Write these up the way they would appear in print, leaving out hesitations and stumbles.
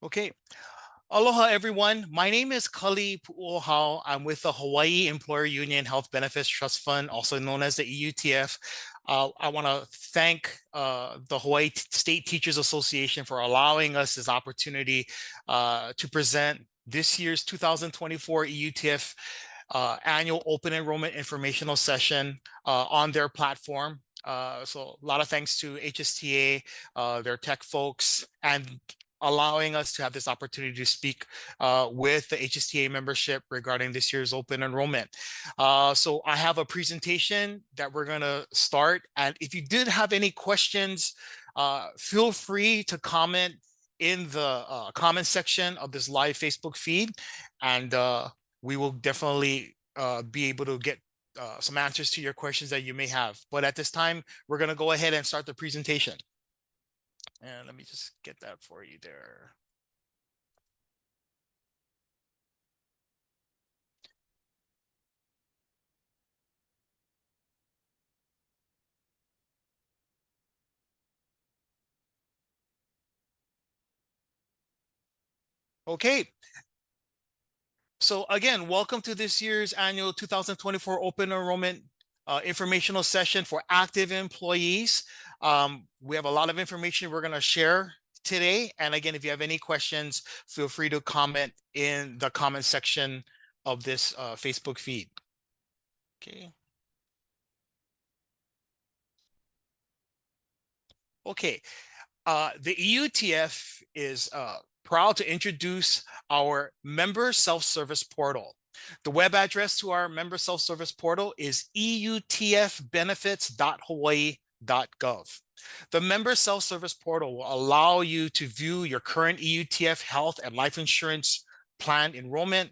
Okay. Aloha, everyone. My name is Kali Pu'ohao. I'm with the Hawaii Employer Union Health Benefits Trust Fund, also known as the EUTF. I want to thank the Hawaii State Teachers Association for allowing us this opportunity to present this year's 2024 EUTF annual open enrollment informational session on their platform. So a lot of thanks to HSTA, their tech folks, and allowing us to have this opportunity to speak with the HSTA membership regarding this year's open enrollment. So I have a presentation that we're going to start. And if you did have any questions, feel free to comment in the comment section of this live Facebook feed. And we will definitely be able to get some answers to your questions that you may have. But at this time, we're going to go ahead and start the presentation. And let me just get that for you there. Okay. So again, welcome to this year's annual 2024 open enrollment informational session for active employees. We have a lot of information we're going to share today. And again, if you have any questions, feel free to comment in the comment section of this Facebook feed. Okay. Okay. The EUTF is proud to introduce our member self-service portal. The web address to our member self-service portal is eutfbenefits.hawaii.gov. The member self-service portal will allow you to view your current EUTF health and life insurance plan enrollment,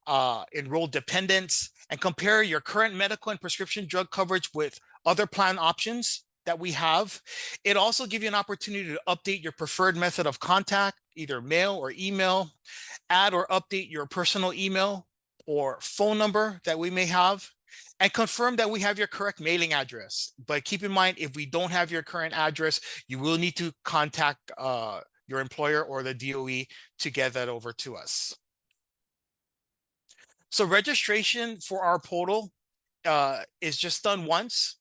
enrolled dependents, and compare your current medical and prescription drug coverage with other plan options that we have. It also gives you an opportunity to update your preferred method of contact, either mail or email, add or update your personal email or phone number that we may have, and confirm that we have your correct mailing address. But keep in mind, if we don't have your current address, you will need to contact your employer or the DOE to get that over to us. So registration for our portal is just done once.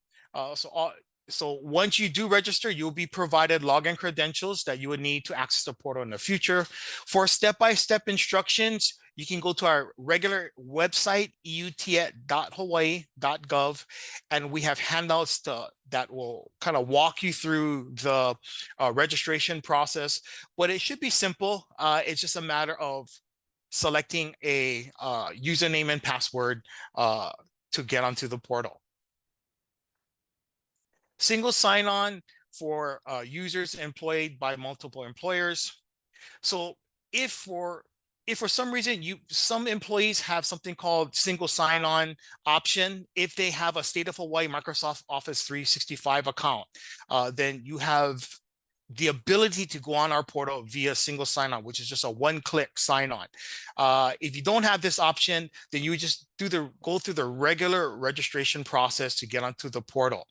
So once you do register, you'll be provided login credentials that you would need to access the portal in the future. For step-by-step instructions, you can go to our regular website, eutf.hawaii.gov, and we have handouts that will kind of walk you through the registration process. But it should be simple. It's just a matter of selecting a username and password to get onto the portal. Single sign-on for users employed by multiple employers. So if for some reason some employees have something called single sign-on option, if they have a State of Hawaii Microsoft Office 365 account, then you have the ability to go on our portal via single sign-on, which is just a one-click sign-on. If you don't have this option, then you just go through the regular registration process to get onto the portal.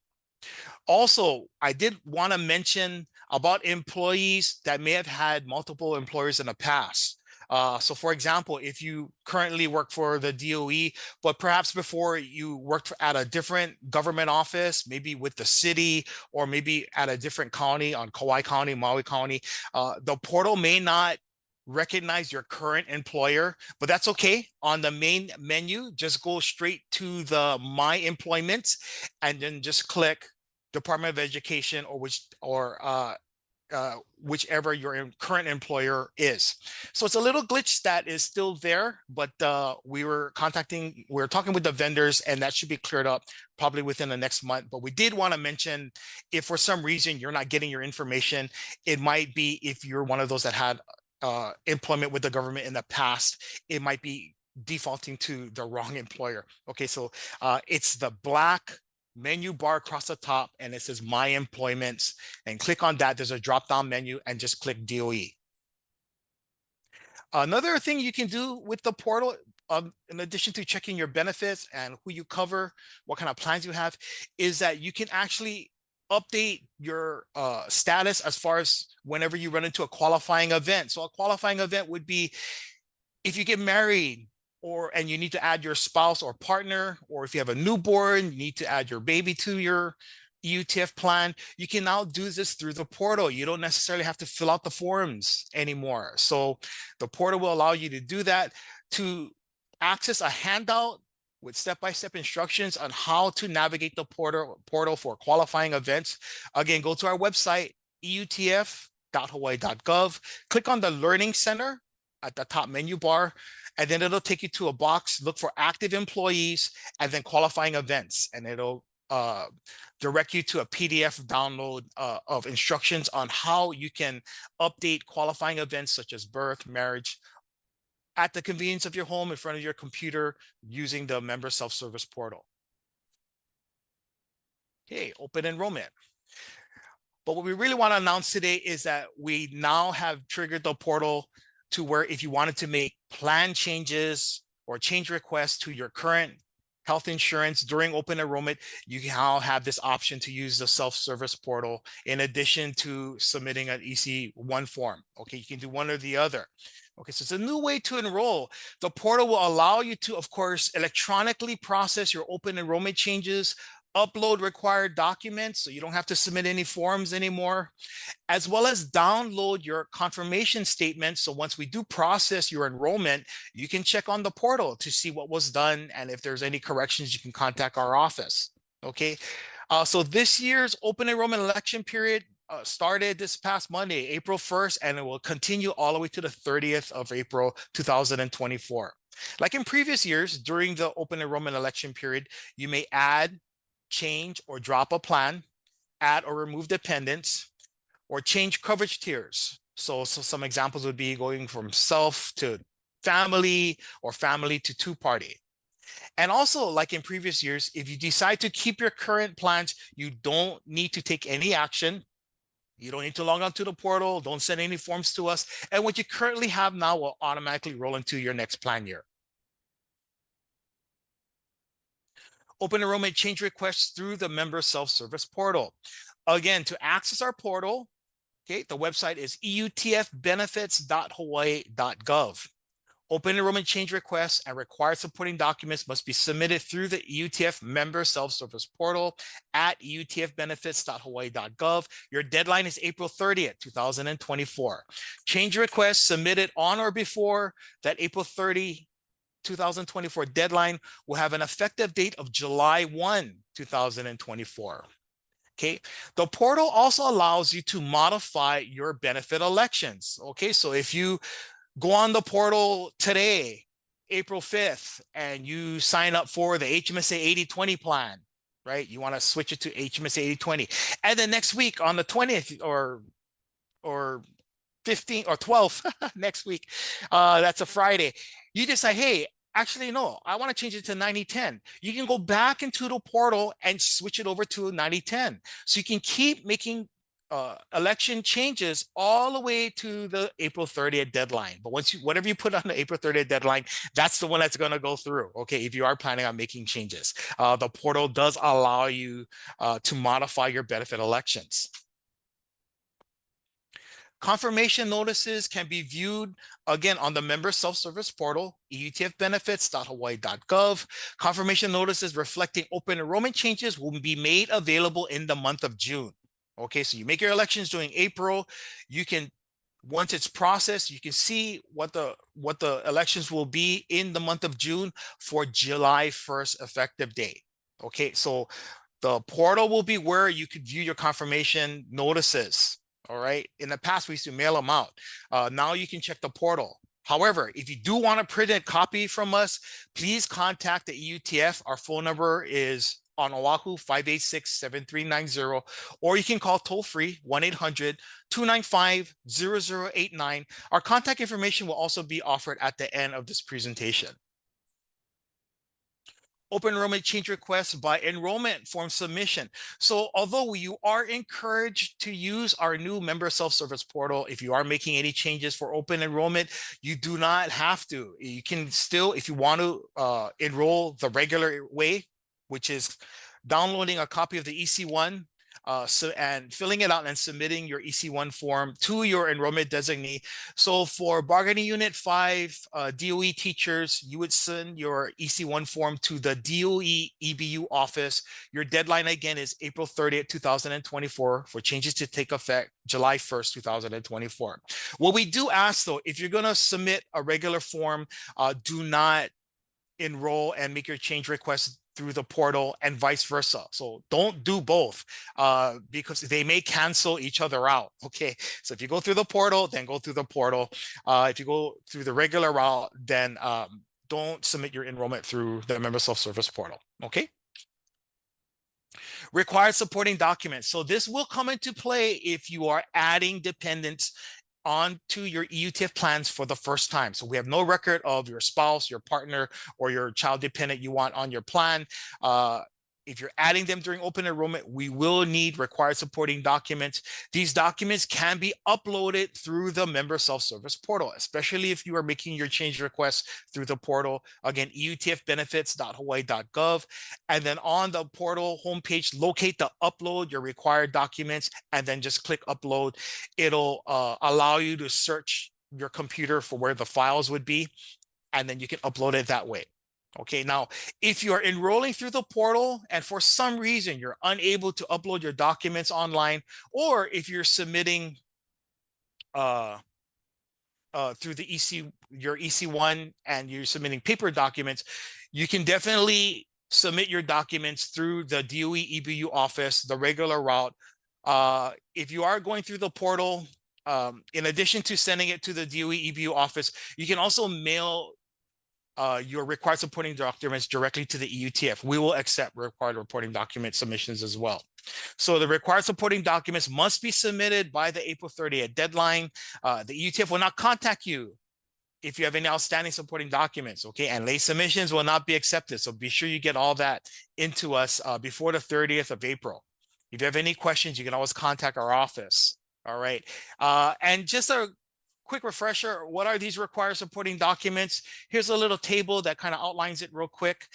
Also, I did want to mention about employees that may have had multiple employers in the past. So for example, if you currently work for the DOE, but perhaps before you worked at a different government office, maybe with the city, or maybe at a different county on Kauai County, Maui County, the portal may not recognize your current employer, but that's okay. On the main menu, just go straight to the My Employment and then just click Department of Education or whichever your current employer is. So it's a little glitch that is still there, but we were talking with the vendors, and that should be cleared up probably within the next month. But we did want to mention, if for some reason you're not getting your information, it might be if you're one of those that had employment with the government in the past, it might be defaulting to the wrong employer. Okay, so it's the black menu bar across the top, and it says My Employments, and click on that. There's a drop-down menu, and just click DOE. Another thing you can do with the portal, in addition to checking your benefits and who you cover, what kind of plans you have, is that you can actually update your status as far as whenever you run into a qualifying event. So a qualifying event would be if you get married and you need to add your spouse or partner, or if you have a newborn, you need to add your baby to your EUTF plan. You can now do this through the portal. You don't necessarily have to fill out the forms anymore. So the portal will allow you to do that, to access a handout with step-by-step instructions on how to navigate the portal for qualifying events. Again, go to our website, eutf.hawaii.gov, click on the Learning Center at the top menu bar, and then it'll take you to a box, look for active employees, and then qualifying events, and it'll direct you to a PDF download of instructions on how you can update qualifying events such as birth, marriage, at the convenience of your home in front of your computer using the member self-service portal. Okay, open enrollment. But what we really want to announce today is that we now have triggered the portal to where if you wanted to make plan changes or change requests to your current health insurance during open enrollment, you now have this option to use the self-service portal in addition to submitting an EC1 form. Okay, you can do one or the other. Okay, so it's a new way to enroll. The portal will allow you to, of course, electronically process your open enrollment changes, upload required documents, so you don't have to submit any forms anymore, as well as download your confirmation statement. So once we do process your enrollment, you can check on the portal to see what was done, and if there's any corrections, you can contact our office. Okay, so this year's open enrollment election period started this past Monday, April 1st, and it will continue all the way to the 30th of April, 2024. Like in previous years, during the open enrollment election period, you may add, change, or drop a plan, add or remove dependents, or change coverage tiers. So some examples would be going from self to family or family to two-party. And also, like in previous years, if you decide to keep your current plans, you don't need to take any action. You don't need to log on to the portal. Don't send any forms to us. And what you currently have now will automatically roll into your next plan year. Open enrollment change requests through the member self-service portal. Again, to access our portal, okay, the website is eutfbenefits.hawaii.gov. Open enrollment change requests and required supporting documents must be submitted through the EUTF member self-service portal at eutfbenefits.hawaii.gov. Your deadline is April 30th, 2024. Change requests submitted on or before that April 30, 2024 deadline will have an effective date of July 1, 2024. Okay, the portal also allows you to modify your benefit elections. Okay, so if you go on the portal today, April 5th, and you sign up for the HMSA 80/20 plan, right? You want to switch it to HMSA 80/20. And then next week on the 20th or 15th or 12th next week, that's a Friday, you decide, hey, actually, no, I want to change it to 90/10. You can go back into the portal and switch it over to 90/10. So you can keep making election changes all the way to the April 30th deadline. But whatever you put on the April 30th deadline, that's the one that's going to go through. Okay, if you are planning on making changes, the portal does allow you to modify your benefit elections. Confirmation notices can be viewed again on the member self-service portal, eutfbenefits.hawaii.gov. Confirmation notices reflecting open enrollment changes will be made available in the month of June. Okay, so you make your elections during April. You can, once it's processed, you can see what the elections will be in the month of June for July 1st effective date. Okay, so the portal will be where you could view your confirmation notices. All right, in the past we used to mail them out. Now you can check the portal. However, if you do want to print a copy from us, please contact the EUTF. Our phone number is on Oahu, 586-7390, or you can call toll-free 1-800-295-0089. Our contact information will also be offered at the end of this presentation. Open enrollment change requests by enrollment form submission. So although you are encouraged to use our new member self-service portal, if you are making any changes for open enrollment, you do not have to. You can still, if you want to enroll the regular way, which is downloading a copy of the EC1, and filling it out and submitting your EC1 form to your enrollment designee. So for bargaining unit 5 DOE teachers, you would send your EC1 form to the DOE EBU office. Your deadline again is April 30th, 2024 for changes to take effect July 1st, 2024. What we do ask though, if you're going to submit a regular form, do not enroll and make your change request through the portal and vice versa. So don't do both because they may cancel each other out. Okay, so if you go through the portal, then go through the portal. If you go through the regular route, then don't submit your enrollment through the member self-service portal. Okay. Required supporting documents. So this will come into play if you are adding dependents onto your EUTF plans for the first time. So we have no record of your spouse, your partner, or your child dependent you want on your plan. If you're adding them during open enrollment, we will need required supporting documents. These documents can be uploaded through the member self-service portal, especially if you are making your change requests through the portal. Again, eutfbenefits.hawaii.gov. And then on the portal homepage, locate the upload your required documents, and then just click upload. It'll allow you to search your computer for where the files would be, and then you can upload it that way. Okay, now, if you're enrolling through the portal and for some reason you're unable to upload your documents online, or if you're submitting through the your EC1 and you're submitting paper documents, you can definitely submit your documents through the DOE EBU office, the regular route. If you are going through the portal, in addition to sending it to the DOE EBU office, you can also mail your required supporting documents directly to the EUTF. We will accept required reporting document submissions as well. So the required supporting documents must be submitted by the April 30th deadline. The EUTF will not contact you if you have any outstanding supporting documents, okay? And late submissions will not be accepted. So be sure you get all that into us before the 30th of April. If you have any questions, you can always contact our office, all right? And just a quick refresher, what are these required supporting documents? Here's a little table that kind of outlines it real quick.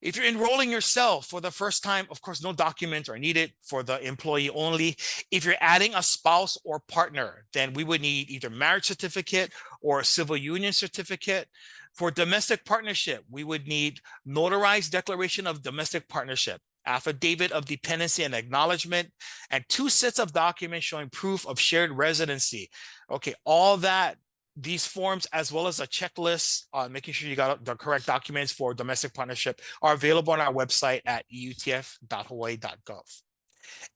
If you're enrolling yourself for the first time, of course, no documents are needed for the employee only. If you're adding a spouse or partner, then we would need either marriage certificate or a civil union certificate. For domestic partnership, we would need notarized declaration of domestic partnership, affidavit of dependency and acknowledgement, and 2 sets of documents showing proof of shared residency. Okay, all that, these forms, as well as a checklist on making sure you got the correct documents for domestic partnership, are available on our website at eutf.hawaii.gov.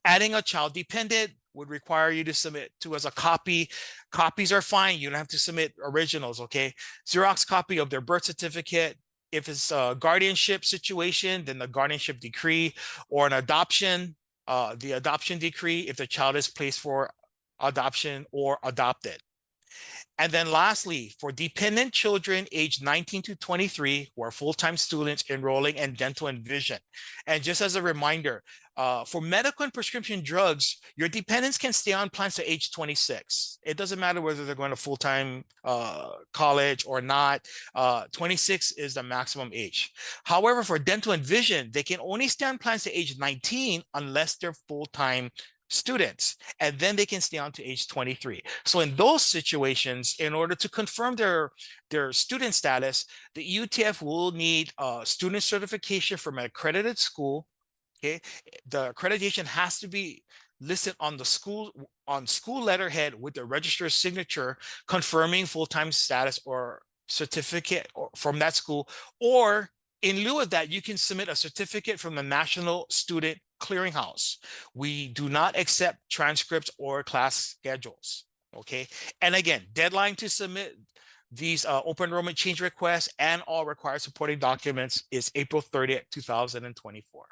Adding a child dependent would require you to submit to us a copy. Copies are fine. You don't have to submit originals, okay? Xerox copy of their birth certificate. If it's a guardianship situation, then the guardianship decree, or an adoption, the adoption decree if the child is placed for adoption or adopted. And then lastly, for dependent children aged 19 to 23 who are full-time students enrolling in dental and vision. And just as a reminder, for medical and prescription drugs, your dependents can stay on plans to age 26. It doesn't matter whether they're going to full-time college or not. 26 is the maximum age. However, for dental and vision, they can only stay on plans to age 19 unless they're full-time students, and then they can stay on to age 23. So in those situations, in order to confirm their student status, the EUTF will need student certification from an accredited school. Okay, the accreditation has to be listed on the school letterhead with the registrar's signature confirming full-time status or certificate from that school. Or in lieu of that, you can submit a certificate from the National Student Clearinghouse. We do not accept transcripts or class schedules, okay? And again, deadline to submit these open enrollment change requests and all required supporting documents is April 30th, 2024.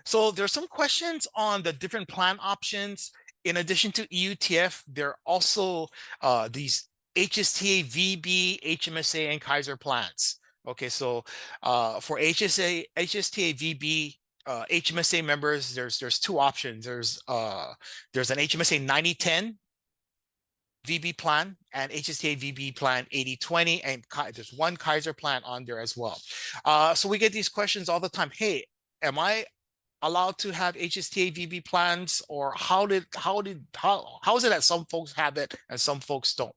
So there's some questions on the different plan options. In addition to EUTF, there are also these HSTA, VB, HMSA, and Kaiser plans. Okay, so for HSTA, VB, HMSA members, there's 2 options. There's an HMSA 9010 VB plan and HSTA VB plan 8020, and there's 1 Kaiser plan on there as well. So we get these questions all the time. Hey, am I allowed to have HSTA VB plans, or how is it that some folks have it and some folks don't?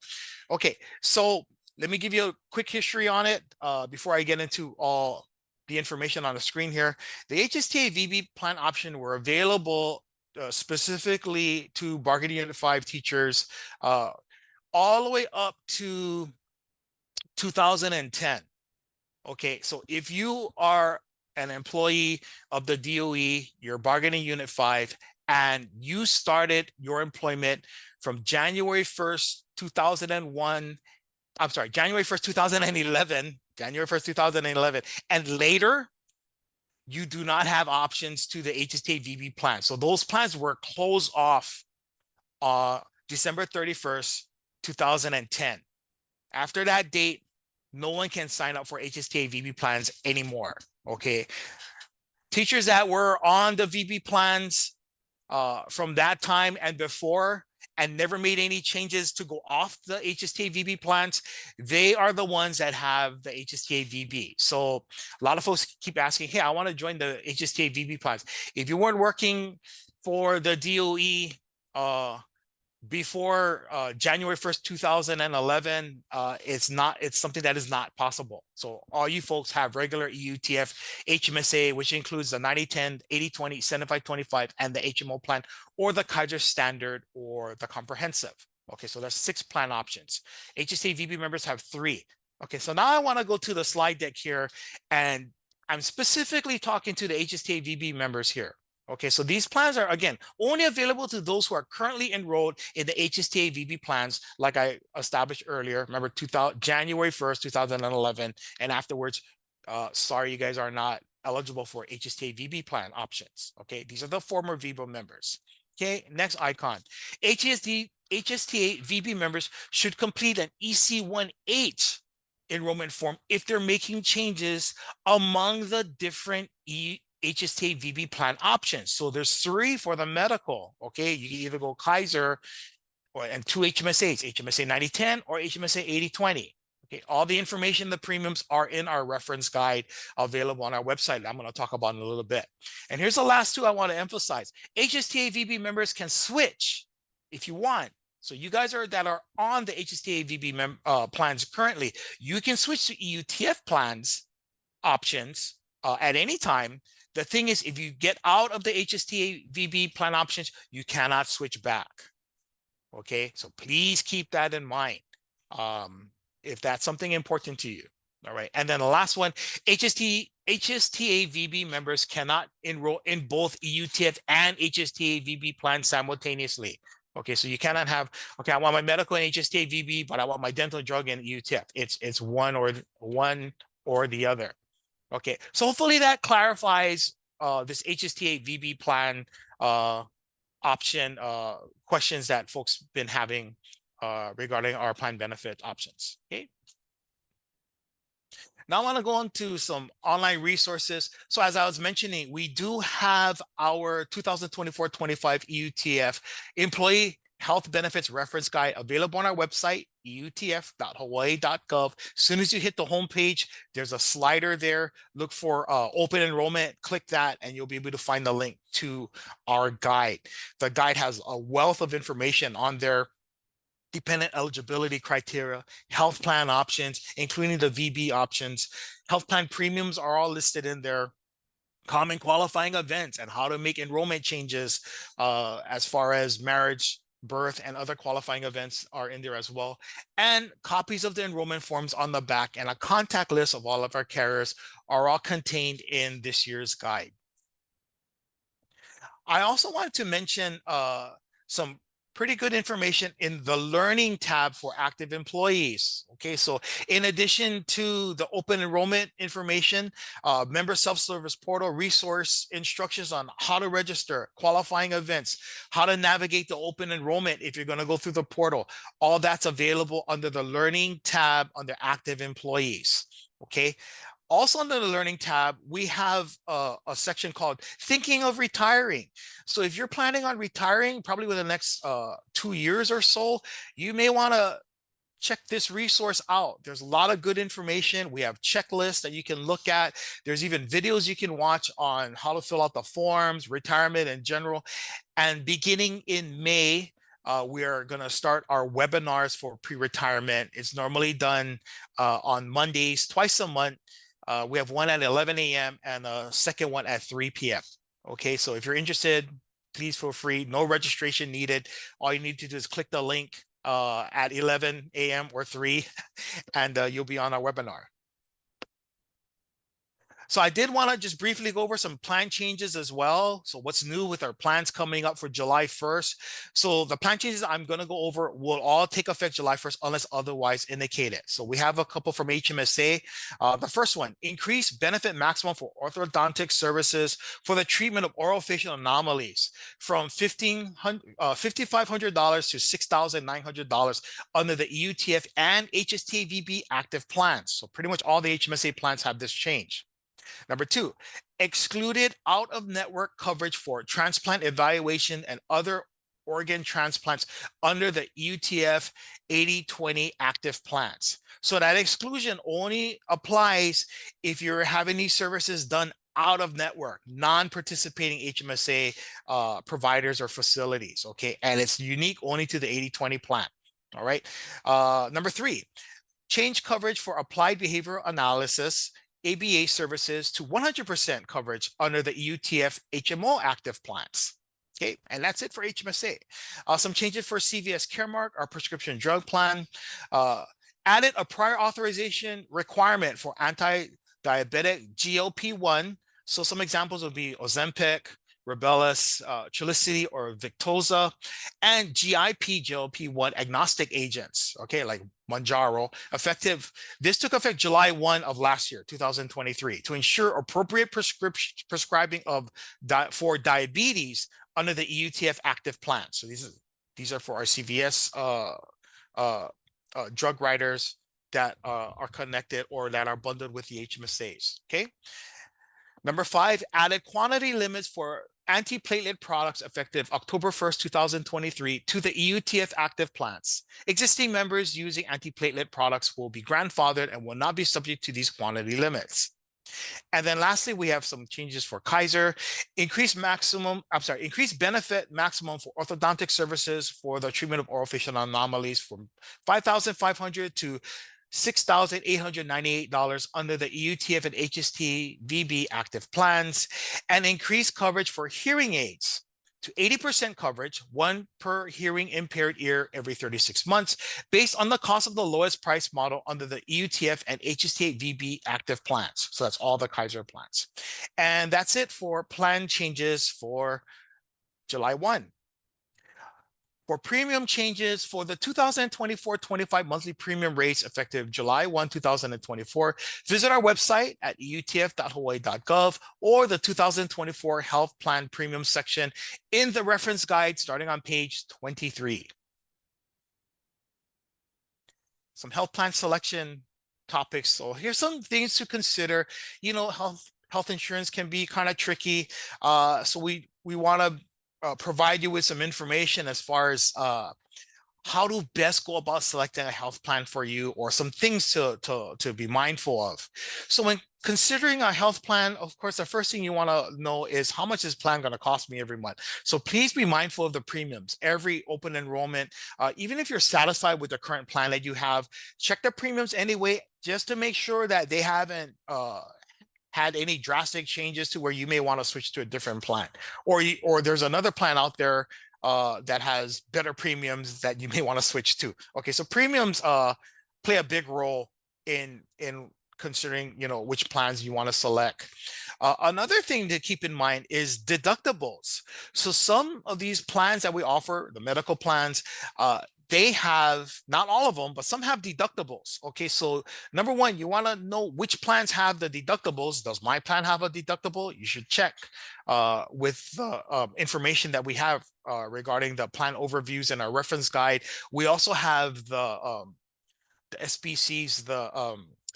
Okay, so let me give you a quick history on it before I get into all the information on the screen here. The HSTA VB plan option were available specifically to bargaining unit 5 teachers all the way up to 2010. Okay, so if you are an employee of the DOE, you're bargaining unit 5, and you started your employment from January 1st, 2001, I'm sorry, January 1st, 2011, January 1st, 2011, and later, you do not have options to the HSTA VB plan. So those plans were closed off December 31st, 2010. After that date, no one can sign up for HSTA VB plans anymore. Okay. Teachers that were on the VB plans from that time and before and never made any changes to go off the HSTA VB plans, they are the ones that have the HSTA VB. So a lot of folks keep asking, hey, I want to join the HSTA VB plans. If you weren't working for the DOE before January 1st, 2011, it's something that is not possible. So all you folks have regular EUTF, HMSA, which includes the 90-10, 80-20, 75-25, and the HMO plan, or the Kaiser Standard, or the comprehensive. Okay, so there's 6 plan options. HSA VB members have 3. Okay, so now I want to go to the slide deck here, and I'm specifically talking to the HSA VB members here. Okay, so these plans are, again, only available to those who are currently enrolled in the HSTA VB plans, like I established earlier. Remember, January 1st, 2011, and afterwards, sorry, you guys are not eligible for HSTA VB plan options. Okay, these are the former VBO members. Okay, next icon. HSTA VB members should complete an EC1H enrollment form if they're making changes among the different HSTA VB plan options. So there's 3 for the medical. Okay, you can either go Kaiser and 2 HMSAs, HMSA 90-10 or HMSA 80-20. Okay, all the information, the premiums are in our reference guide available on our website. I'm going to talk about in a little bit. And here's the last 2 I want to emphasize. HSTA VB members can switch if you want. So you guys that are on the HSTA VB plans currently, you can switch to EUTF plans options at any time. The thing is, if you get out of the HSTA VB plan options, you cannot switch back. Okay, so please keep that in mind if that's something important to you. All right, and then the last one, HSTA VB members cannot enroll in both EUTF and HSTA VB plans simultaneously. Okay, so you cannot have, okay, I want my medical and HSTA VB, but I want my dental, drug, and EUTF. It's one or the other. Okay, so hopefully that clarifies this HSTA VB plan option questions that folks been having regarding our plan benefit options. Okay. Now I want to go on to some online resources. So as I was mentioning, we do have our 2024-25 EUTF Employee Health Benefits Reference Guide available on our website, eutf.hawaii.gov. As soon as you hit the homepage, there's a slider there. Look for open enrollment, click that, and you'll be able to find the link to our guide. The guide has a wealth of information on there: dependent eligibility criteria, health plan options, including the VB options. Health plan premiums are all listed in there. Common qualifying events and how to make enrollment changes as far as marriage, birth, and other qualifying events are in there as well. And copies of the enrollment forms on the back and a contact list of all of our carriers are all contained in this year's guide. I also wanted to mention some pretty good information in the learning tab for active employees. Okay, so in addition to the open enrollment information, member self-service portal resource instructions on how to register, qualifying events, how to navigate the open enrollment if you're going to go through the portal, all that's available under the learning tab under active employees. Okay. Also under the learning tab, we have a section called Thinking of Retiring. So if you're planning on retiring, probably within the next 2 years or so, you may want to check this resource out. There's a lot of good information. We have checklists that you can look at. There's even videos you can watch on how to fill out the forms, retirement in general. And beginning in May, we are going to start our webinars for pre-retirement. It's normally done on Mondays, twice a month. We have one at 11 a.m. and a second one at 3 p.m. Okay, so if you're interested, please feel free. No registration needed. All you need to do is click the link at 11 a.m. or 3, and you'll be on our webinar. So I did want to just briefly go over some plan changes as well. So what's new with our plans coming up for July 1st. So the plan changes I'm going to go over will all take effect July 1st unless otherwise indicated. So we have a couple from HMSA. The first one, increase benefit maximum for orthodontic services for the treatment of orofacial anomalies from $5,500 to $6,900 under the EUTF and HSTA VB active plans. So pretty much all the HMSA plans have this change. Number two, excluded out-of-network coverage for transplant evaluation and other organ transplants under the EUTF 80/20 active plans. So that exclusion only applies if you're having these services done out of network, non-participating HMSA providers or facilities, okay? And it's unique only to the 80/20 plan, all right? Number three, change coverage for applied behavioral analysis ABA services to 100% coverage under the EUTF HMO active plans. Okay, and that's it for HMSA. Some changes for CVS Caremark, our prescription drug plan. Added a prior authorization requirement for anti-diabetic GLP-1. So some examples would be Ozempic, Rebellis, Trulicity, or Victoza, and GIP GLP-1 agnostic agents, okay, like Mounjaro, effective. This took effect July 1 of last year, 2023, to ensure appropriate prescribing of for diabetes under the EUTF active plan. So these are for our CVS drug writers that are connected or that are bundled with the HMSAs, okay? Number five, added quantity limits for antiplatelet products effective October 1st, 2023 to the EUTF active plans. Existing members using antiplatelet products will be grandfathered and will not be subject to these quantity limits. And then lastly, we have some changes for Kaiser. Increased benefit maximum for orthodontic services for the treatment of orofacial anomalies from $5,500 to $6,898 under the EUTF and HST VB active plans, and increased coverage for hearing aids to 80% coverage, one per hearing impaired ear every 36 months, based on the cost of the lowest price model under the EUTF and HST VB active plans. So that's all the Kaiser plans. And that's it for plan changes for July 1. For premium changes for the 2024-25 monthly premium rates effective July 1, 2024, visit our website at eutf.hawaii.gov or the 2024 Health Plan Premium section in the reference guide starting on page 23. Some health plan selection topics. So here's some things to consider. You know, health insurance can be kind of tricky. So we want to provide you with some information as far as how to best go about selecting a health plan for you, or some things to be mindful of. So when considering a health plan, of course, the first thing you want to know is how much is plan going to cost me every month. So please be mindful of the premiums. Every open enrollment, even if you're satisfied with the current plan that you have, check the premiums anyway, just to make sure that they haven't had any drastic changes to where you may want to switch to a different plan, or there's another plan out there that has better premiums that you may want to switch to. Okay, so premiums play a big role in considering, you know, which plans you want to select. Another thing to keep in mind is deductibles. So some of these plans that we offer, the medical plans, they have, not all of them, but some have deductibles. Okay, so number one, you want to know which plans have the deductibles. Does my plan have a deductible? You should check with the information that we have regarding the plan overviews in our reference guide. We also have the SBCs,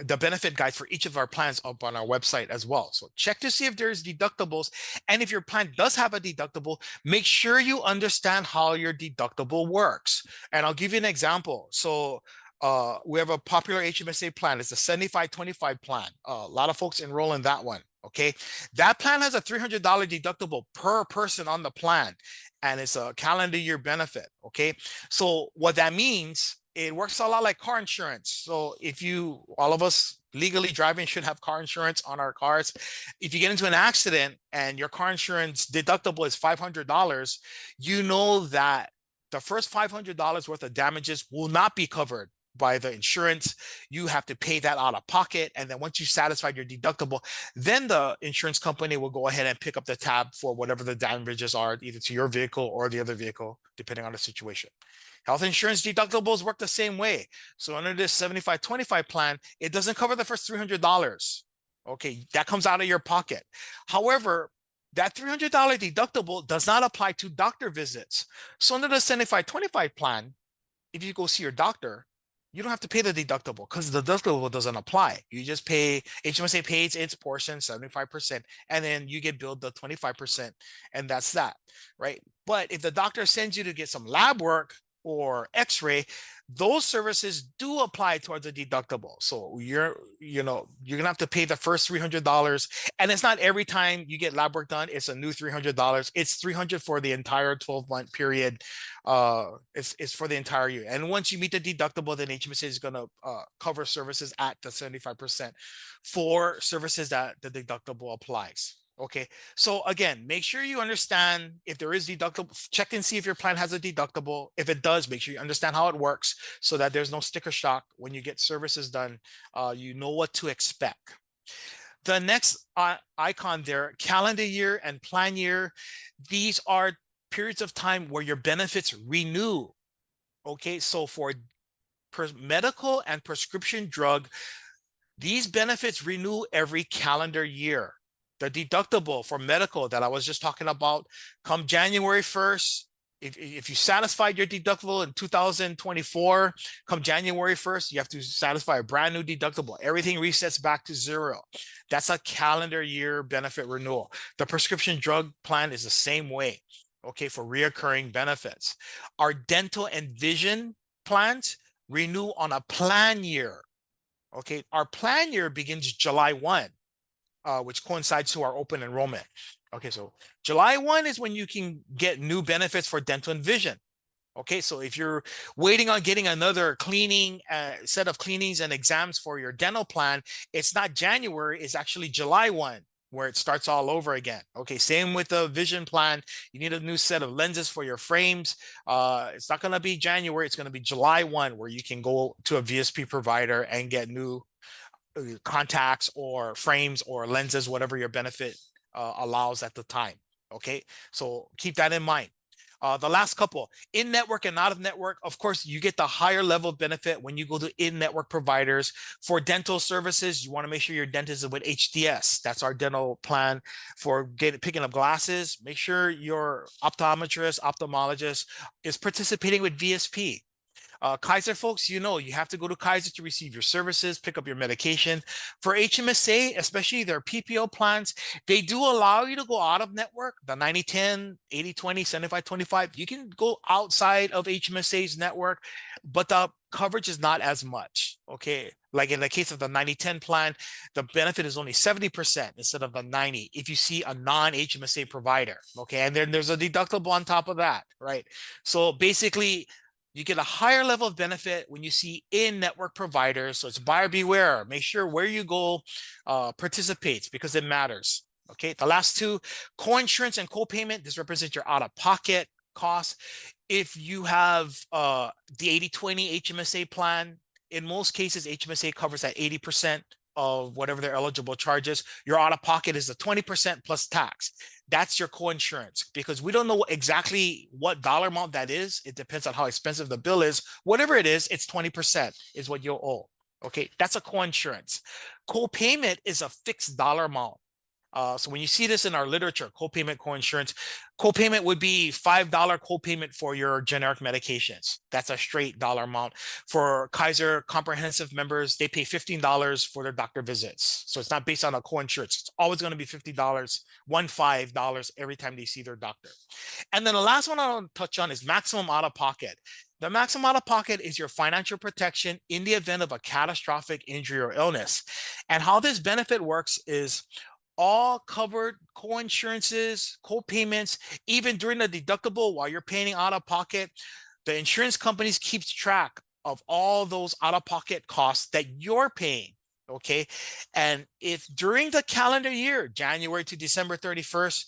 the benefit guide for each of our plans up on our website as well. So check to see if there's deductibles. And if your plan does have a deductible, make sure you understand how your deductible works. And I'll give you an example. So We have a popular HMSA plan. It's a 75-25 plan. A lot of folks enroll in that one. Okay. That plan has a $300 deductible per person on the plan, and it's a calendar year benefit. Okay. So what that means, it works a lot like car insurance. So if you, all of us legally driving should have car insurance on our cars. If you get into an accident and your car insurance deductible is $500, you know that the first $500 worth of damages will not be covered by the insurance. You have to pay that out of pocket. And then once you satisfied your deductible, then the insurance company will go ahead and pick up the tab for whatever the damages are, either to your vehicle or the other vehicle, depending on the situation. Health insurance deductibles work the same way. So under this 75-25 plan, it doesn't cover the first $300. Okay, that comes out of your pocket. However, that $300 deductible does not apply to doctor visits. So under the 75-25 plan, if you go see your doctor, you don't have to pay the deductible because the deductible doesn't apply. You just pay, HMSA pays its portion, 75%, and then you get billed the 25%, and that's that, right? But if the doctor sends you to get some lab work or x-ray, those services do apply towards the deductible. So you're gonna have to pay the first $300, and it's not every time you get lab work done, it's a new $300. It's $300 for the entire 12-month period. It's for the entire year. And once you meet the deductible, then HMSA is gonna cover services at the 75% for services that the deductible applies. Okay, so again, make sure you understand if there is deductible, check and see if your plan has a deductible. If it does, make sure you understand how it works so that there's no sticker shock when you get services done. You know what to expect. The next icon there, calendar year and plan year, these are periods of time where your benefits renew. Okay, so for medical and prescription drug, these benefits renew every calendar year. The deductible for medical that I was just talking about, come January 1st, if you satisfied your deductible in 2024, come January 1st, you have to satisfy a brand new deductible. Everything resets back to zero. That's a calendar year benefit renewal. The prescription drug plan is the same way, okay, for reoccurring benefits. Our dental and vision plans renew on a plan year. Okay, our plan year begins July 1. Which coincides to our open enrollment. Okay, so July 1 is when you can get new benefits for dental and vision. Okay, so if you're waiting on getting another cleaning set of cleanings and exams for your dental plan, it's not January, it's actually July 1 where it starts all over again. Okay, same with the vision plan. You need a new set of lenses for your frames. It's not going to be January, it's going to be July 1 where you can go to a VSP provider and get new contacts or frames or lenses, whatever your benefit allows at the time. Okay, so keep that in mind. The last couple, in-network and out-of-network, of course, you get the higher level of benefit when you go to in-network providers. For dental services, you want to make sure your dentist is with HDS. That's our dental plan. For picking up glasses, make sure your optometrist, ophthalmologist is participating with VSP. Kaiser folks, you have to go to Kaiser to receive your services, pick up your medication. For HMSA, especially their PPO plans, they do allow you to go out of network, the 90-10, 80-20, 75-25. You can go outside of HMSA's network, but the coverage is not as much, okay? Like in the case of the 90-10 plan, the benefit is only 70% instead of the 90 if you see a non-HMSA provider, okay? And then there's a deductible on top of that, right? So basically, you get a higher level of benefit when you see in-network providers. So it's buyer beware. Make sure where you go participates because it matters. Okay, the last two, co-insurance and co-payment. This represents your out-of-pocket costs. If you have the 80-20 HMSA plan, in most cases, HMSA covers at 80% of whatever their eligible charges. Your out-of-pocket is the 20% plus tax. That's your co-insurance because we don't know exactly what dollar amount that is. It depends on how expensive the bill is. Whatever it is, it's 20% is what you'll owe. Okay, that's a co-insurance. Co-payment is a fixed dollar amount. So when you see this in our literature, co-payment, co-insurance, co-payment would be $5 co-payment for your generic medications. That's a straight dollar amount. For Kaiser comprehensive members, they pay $15 for their doctor visits. So it's not based on a co-insurance. It's always going to be $50, $15 every time they see their doctor. And then the last one I want to touch on is maximum out-of-pocket. The maximum out-of-pocket is your financial protection in the event of a catastrophic injury or illness. And how this benefit works is all covered co-insurances, co-payments, even during the deductible while you're paying out of pocket, the insurance companies keeps track of all those out-of-pocket costs that you're paying. Okay. And if during the calendar year, January to December 31st,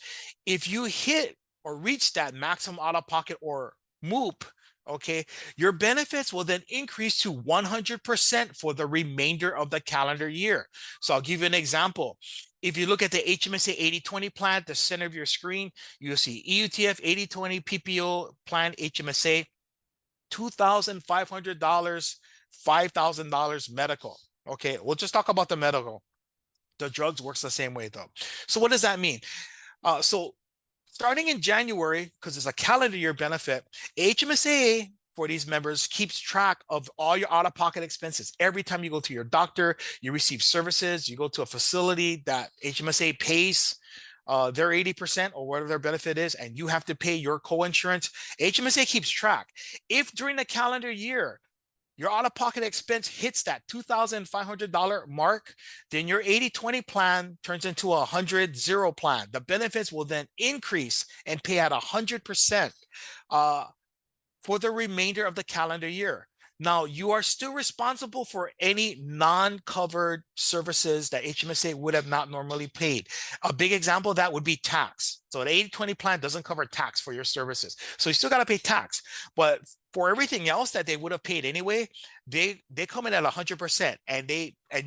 if you hit or reach that maximum out-of-pocket or MOOP, okay, your benefits will then increase to 100% for the remainder of the calendar year. So I'll give you an example. If you look at the HMSA 80/20 plan at the center of your screen, you'll see EUTF 80/20 PPO plan HMSA, $2,500, $5,000 medical. Okay, we'll just talk about the medical. The drugs works the same way though. So what does that mean? So starting in January, because it's a calendar year benefit, HMSA for these members keeps track of all your out-of-pocket expenses. Every time you go to your doctor, you receive services, you go to a facility that HMSA pays their 80% or whatever their benefit is, and you have to pay your co-insurance. HMSA keeps track. If during the calendar year, your out-of-pocket expense hits that $2,500 mark, then your 80/20 plan turns into a 100/0 plan. The benefits will then increase and pay at 100% for the remainder of the calendar year. Now, you are still responsible for any non-covered services that HMSA would have not normally paid. A big example of that would be tax. So an 80/20 plan doesn't cover tax for your services. So you still got to pay tax. But for everything else that they would have paid anyway, they come in at 100%, and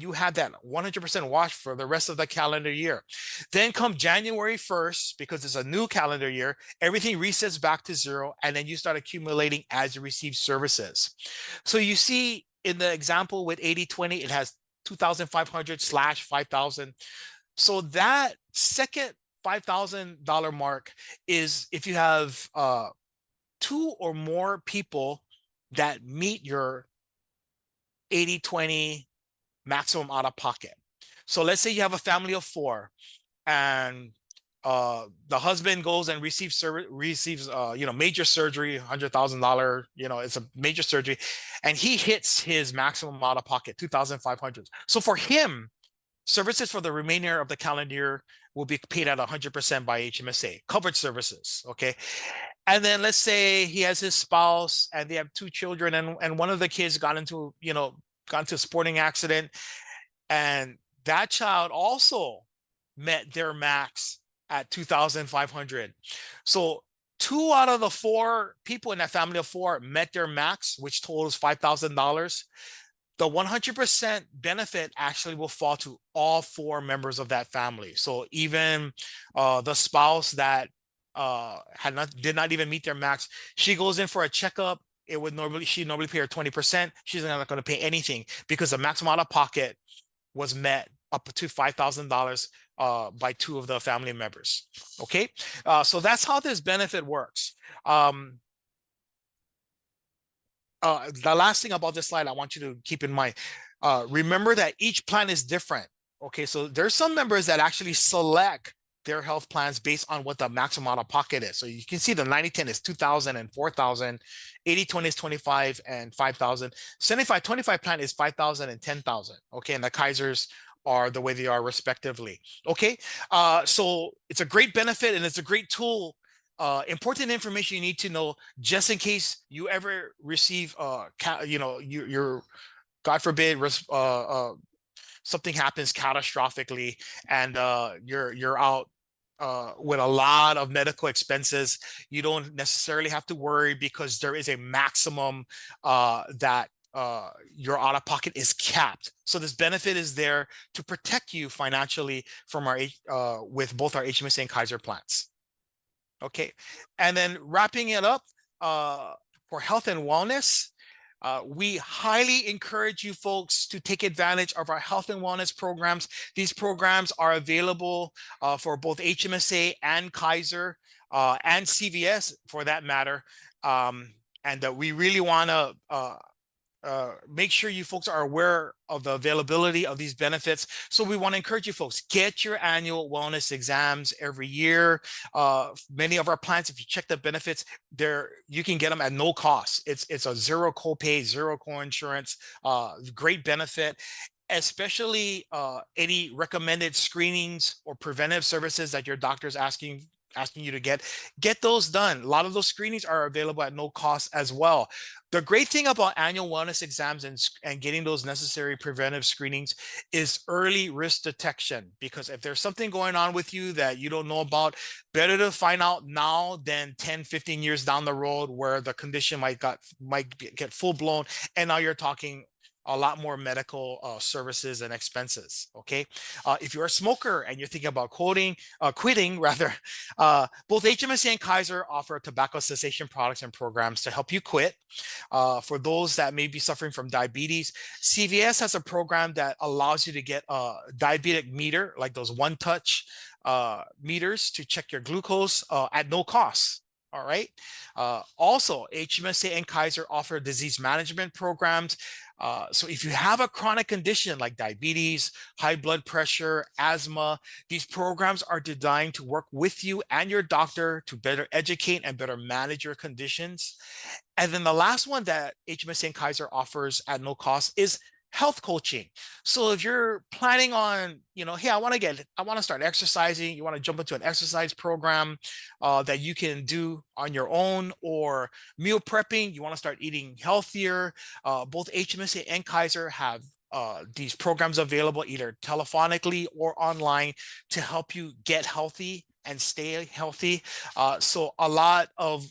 you have that 100% wash for the rest of the calendar year. Then come January 1st, because it's a new calendar year, everything resets back to zero, and then you start accumulating as you receive services. So you see in the example with 80/20, it has 2,500 / 5,000. So that second $5,000 mark is if you have 2 or more people that meet your 80/20 maximum out of pocket. So let's say you have a family of 4, and the husband goes and receives major surgery, $100,000, it's a major surgery, and he hits his maximum out of pocket, 2,500. So for him, services for the remainder of the calendar year will be paid at 100% by HMSA, covered services, okay? And then let's say he has his spouse and they have 2 children, and one of the kids got into a sporting accident, and that child also met their max at 2,500. So 2 out of the 4 people in that family of 4 met their max, which totals $5,000. The 100% benefit actually will fall to all 4 members of that family. So even the spouse that did not even meet their max, she goes in for a checkup, she normally pay her 20%. She's not going to pay anything because the maximum out of pocket was met up to $5,000 by 2 of the family members. Okay, so that's how this benefit works. The last thing about this slide I want you to keep in mind, remember that each plan is different. Okay, so there's some members that actually select their health plans based on what the maximum out of pocket is. So you can see the 90/10 is 2,000 and 4,000, 80/20 is 25 and 5,000, 75/25 plan is 5,000 and 10,000. Okay, and the Kaisers are the way they are respectively. Okay, so it's a great benefit and it's a great tool. Important information you need to know just in case you ever receive, your God forbid, something happens catastrophically, and you're out with a lot of medical expenses. You don't necessarily have to worry because there is a maximum that your out-of-pocket is capped. So this benefit is there to protect you financially from with both our HMSA and Kaiser plans. Okay, and then wrapping it up, for health and wellness, We highly encourage you folks to take advantage of our health and wellness programs. These programs are available for both HMSA and Kaiser and CVS for that matter. And we really want to make sure you folks are aware of the availability of these benefits. So we want to encourage you folks, get your annual wellness exams every year. Many of our plans, if you check the benefits, you can get them at no cost. It's a zero copay, zero co-insurance, great benefit, especially any recommended screenings or preventive services that your doctor is asking you to get those done. A lot of those screenings are available at no cost as well. The great thing about annual wellness exams and getting those necessary preventive screenings is early risk detection, because if there's something going on with you that you don't know about, better to find out now than 10, 15 years down the road where the condition might get full blown, and now you're talking a lot more medical services and expenses. Okay, if you're a smoker and you're thinking about quitting rather, both HMSA and Kaiser offer tobacco cessation products and programs to help you quit. For those that may be suffering from diabetes, CVS has a program that allows you to get a diabetic meter, like those one-touch meters to check your glucose at no cost. All right. Also, HMSA and Kaiser offer disease management programs. So if you have a chronic condition like diabetes, high blood pressure, asthma, these programs are designed to work with you and your doctor to better educate and better manage your conditions. And then the last one that HMSA and Kaiser offers at no cost is health coaching. So if you're planning on, hey, I want to start exercising, you want to jump into an exercise program that you can do on your own, or meal prepping, you want to start eating healthier, both HMSA and Kaiser have these programs available either telephonically or online to help you get healthy and stay healthy. So a lot of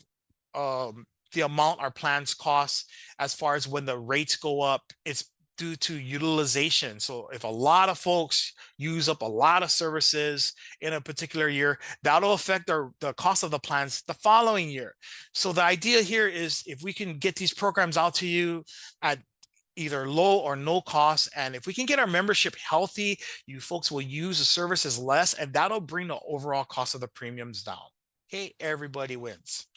the amount our plans cost, as far as when the rates go up, it's due to utilization. So if a lot of folks use up a lot of services in a particular year, that'll affect the cost of the plans the following year. So the idea here is, if we can get these programs out to you at either low or no cost, and if we can get our membership healthy, you folks will use the services less, and that'll bring the overall cost of the premiums down. Okay, everybody wins.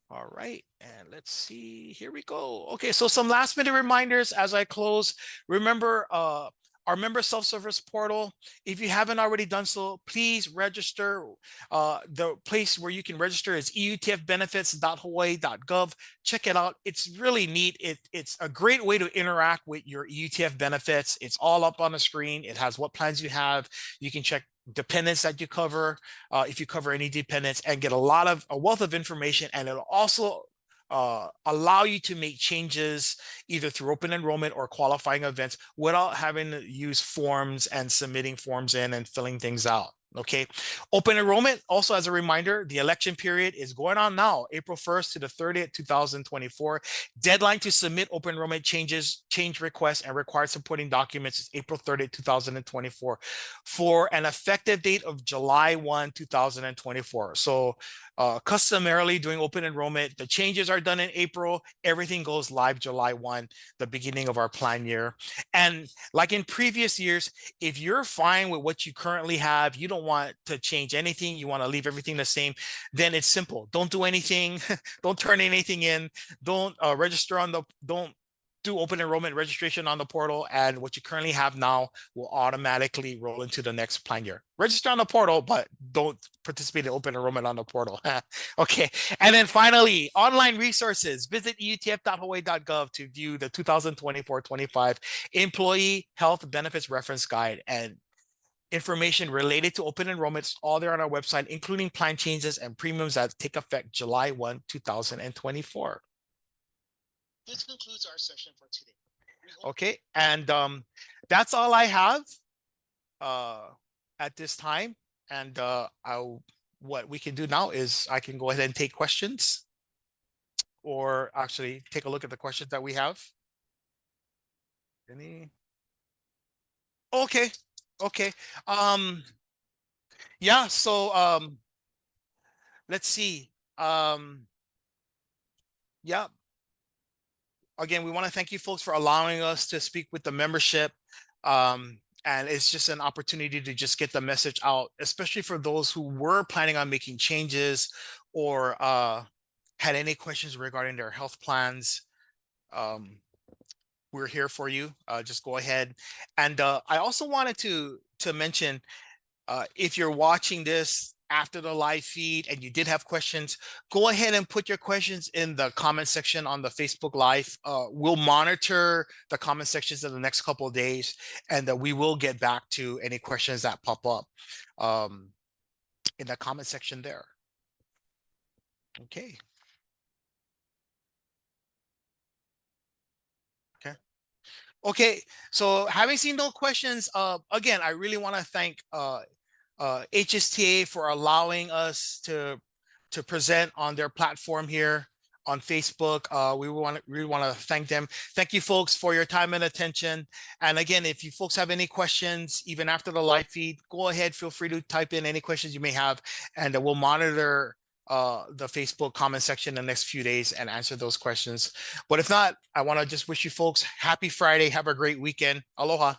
All right, and let's see, here we go. Okay, so some last minute reminders as I close. Remember, our member self-service portal, if you haven't already done so, please register. The place where you can register is eutfbenefits.hawaii.gov. Check it out. It's really neat. It's a great way to interact with your EUTF benefits. It's all up on the screen. It has what plans you have. You can check dependents that you cover, if you cover any dependents, and get a wealth of information. And it'll also allow you to make changes either through open enrollment or qualifying events without having to use forms and submitting forms in and filling things out. Okay, open enrollment, also as a reminder, the election period is going on now, April 1st to the 30th, 2024. Deadline to submit open enrollment change requests and required supporting documents is April 30th, 2024, for an effective date of July 1, 2024. So customarily doing open enrollment, the changes are done in April, everything goes live July 1, the beginning of our plan year. And like in previous years, if you're fine with what you currently have, you don't want to change anything, you want to leave everything the same, then it's simple. Don't do anything. Don't turn anything in. Don't don't do open enrollment registration on the portal, and what you currently have now will automatically roll into the next plan year. Register on the portal, but don't participate in open enrollment on the portal. Okay. And then finally, online resources. Visit eutf.hawaii.gov to view the 2024-25 Employee Health Benefits Reference Guide, and information related to open enrollments, all there on our website, including plan changes and premiums that take effect July 1, 2024. This concludes our session for today. Okay, and that's all I have at this time. And what we can do now is I can go ahead and take questions, or actually take a look at the questions that we have. Any? Okay. Okay. Yeah, so let's see. Yeah. again, we want to thank you folks for allowing us to speak with the membership. And it's just an opportunity to just get the message out, especially for those who were planning on making changes or had any questions regarding their health plans. Um, we're here for you. Just go ahead. And I also wanted to mention, if you're watching this after the live feed and you did have questions, go ahead and put your questions in the comment section on the Facebook Live. We'll monitor the comment sections in the next couple of days, and we will get back to any questions that pop up um, in the comment section there. Okay. Okay. Okay. So having seen no questions, again, I really want to thank HSTA for allowing us to present on their platform here on Facebook. We really want to thank them. Thank you folks for your time and attention. And again, if you folks have any questions, even after the live feed, go ahead, feel free to type in any questions you may have, and we'll monitor the Facebook comment section in the next few days and answer those questions. But if not, I want to just wish you folks happy Friday. Have a great weekend. Aloha.